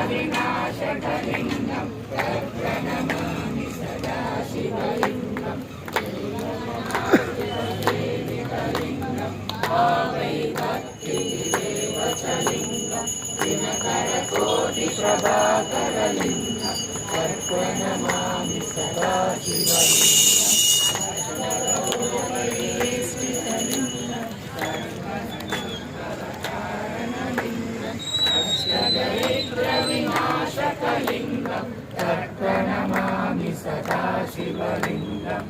विनाशकलिङ्गं तत्प्रणमामि सदा शिवलिङ्गं भावै भक्तिरेव च लिङ्गं दिनकरकोटिप्रभाकरलिङ्गं तत्प्रणमामि सदा शिवलिङ्गं तत्प्रणमामि सदा शिवलिङ्गं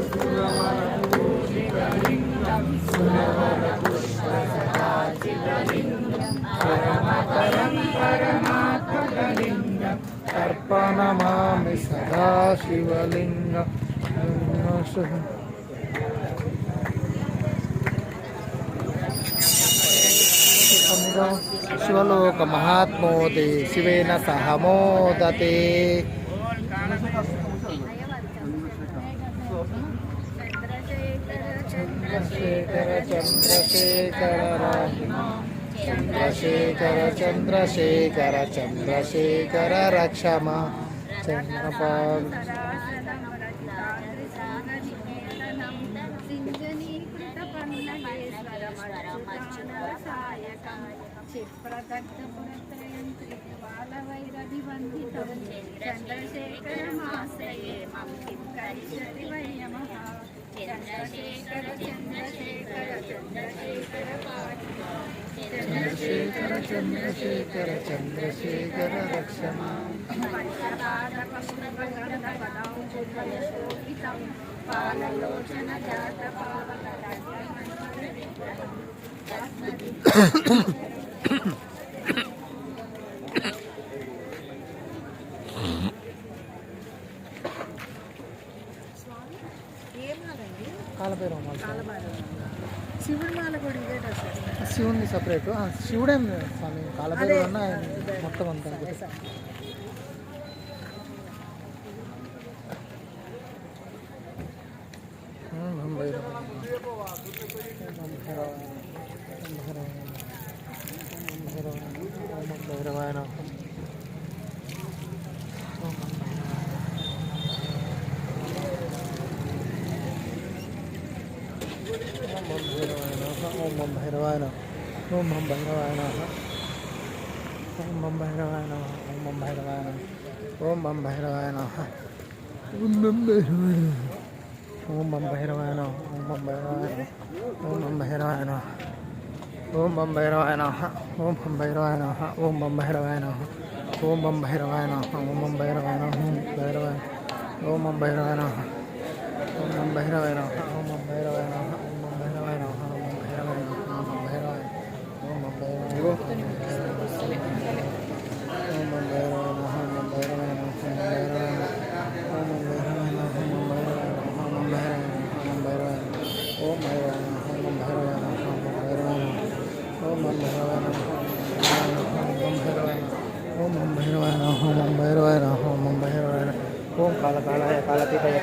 सुरवरपूजितलिङ्गं सुरवरपुष्पसदाशिवलिङ्गं परमपरं परमात्मकलिङ्गं तर्पणमामि सदा शिवलिङ्गं शिवलोक महात्मोदे शिवेन सह मोदते चंद्रशेखर चंद्रशेखर चंद्रशेखर चंद्रशेखर चंद्रशेखर रक्षमा चंद्रपाल क्षिप्रदग्धपुरत्रयन्त्रिबालवैरभिवन्दितं चन्द्रशेखरमाश्रये मम किं करिष्यति वै यमः चन्द्रशेखर चन्द्रशेखर चन्द्रशेखर चंद्रशेखर चंद्रशेखर चंद्रशेखर रक्षमा पञ्चपादपद्मगन्धपदां पाललोचन శివుడి మాల కూడా ఇదే డ్రెస్ శివుని సపరేట్ శివుడేం స్వామి కాలభైరవ అన్న మొత్తం అంతా భైరవాయన ఓం మం భైరవాయన ఓం మం భైరవాయన ఓం మం భైరవాయన ఓం మం భైరవాయన ఓం మం భైరవాయన ఓం మం భైరవాయన ఓం మం భైరవాయన ఓం మం భైరవాయన ఓం మం భైరవాయన ఓం మం భైరవాయన ఓం మం భైరవాయన ఓం మం భైరవాయన ఓం మం భైరవాయన ఓం మం భైరవాయన ఓం మం భైరవాయన ఓం మం భైరవాయన ఓం మం భైరవాయన ओम काल कालाय कालातीताय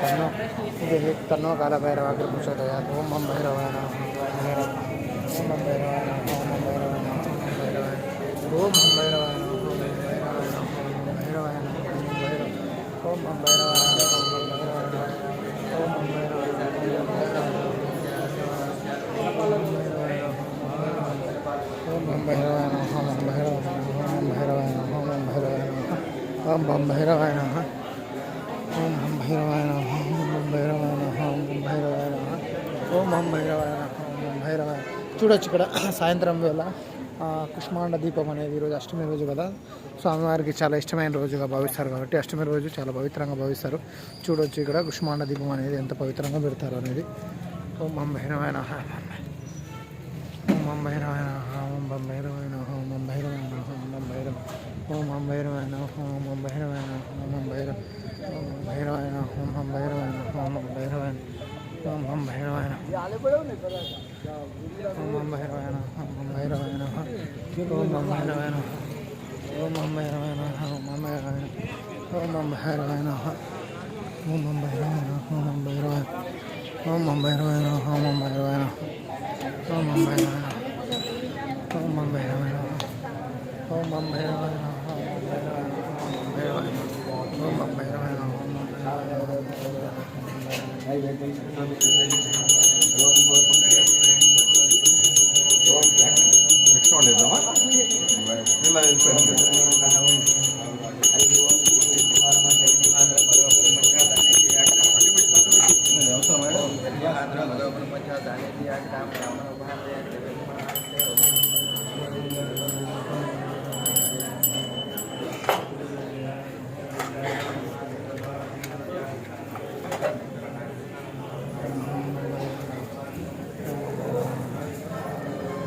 तन्नो कालभैरवाग्रपुषोदय ओम मम भैरवाय नमः ओम मम भैरवाय नमः ओम मम भैरवाय नमः ओम मम भैरवाय नमः ओम मम भैरवाय नमः ओम मम भैरवाय ओम मम भैरवाय नमः ओम मम भैरवाय नमः ओम हम भैरवाय नमः ओम भैरवाय नमः ओम भैरवाय नमः ओम हम भैरवाय नमः ओम भैरवाय చూడొచ్చు ఇక్కడ సాయంత్రం వేళ కుష్మాండ దీపం అనేది ఈరోజు అష్టమి రోజు కదా స్వామివారికి చాలా ఇష్టమైన రోజుగా భావిస్తారు కాబట్టి అష్టమి రోజు చాలా పవిత్రంగా భావిస్తారు చూడొచ్చు ఇక్కడ కుష్మాండ దీపం అనేది ఎంత పవిత్రంగా పెడతారు అనేది ఓం మం భైరవాయ నమః ఓం మం భైరవాయ నమః ఓం మం భైరవాయ నమః ఓం మం భైరవాయ నమః ఓం మం భైరవ ఓం మం భైరవాయ నమః ఓం మం భైరవాయ నమః ఓం మం భైరవ भैरवाय नमः ओम हम भैरवाय नमः ओम हम भैरवाय ओम हम भैरवाय नमः ओम हम भैरवाय नमः ओम हम भैरवाय नमः ओम हम भैरवाय नमः ओम हम भैरवाय नमः ओम हम भैरवाय ओम हम भैरवाय नमः ओम हम भैरवाय नमः ओम हम भैरवाय ओम हम भैरवाय नमः ओम हम भैरवाय नमः ओम हम भैरवाय नमः ओम हम भैरवाय नमः ओम हम भैरवाय नमः ఓం బం భైరవాయ నమః నెక్స్ట్ వన్ ఇద్దామా ఇలా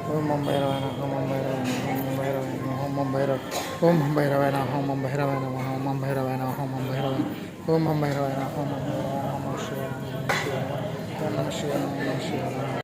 ఓం బం భైరవాయ నమః ఓం బం భైరవాయ ఓం బం భైరవాయ నమః ఓం బం భైరవాయ నమః ఓం బం భైరవాయ నమః ఓం బం భైరవాయ ఓం బం భైరవాయ నమః ఓం బం భైరవాయ నమః ఓం బం భైరవాయ నమః ఓం నమః శివాయ ఓం నమః శివాయ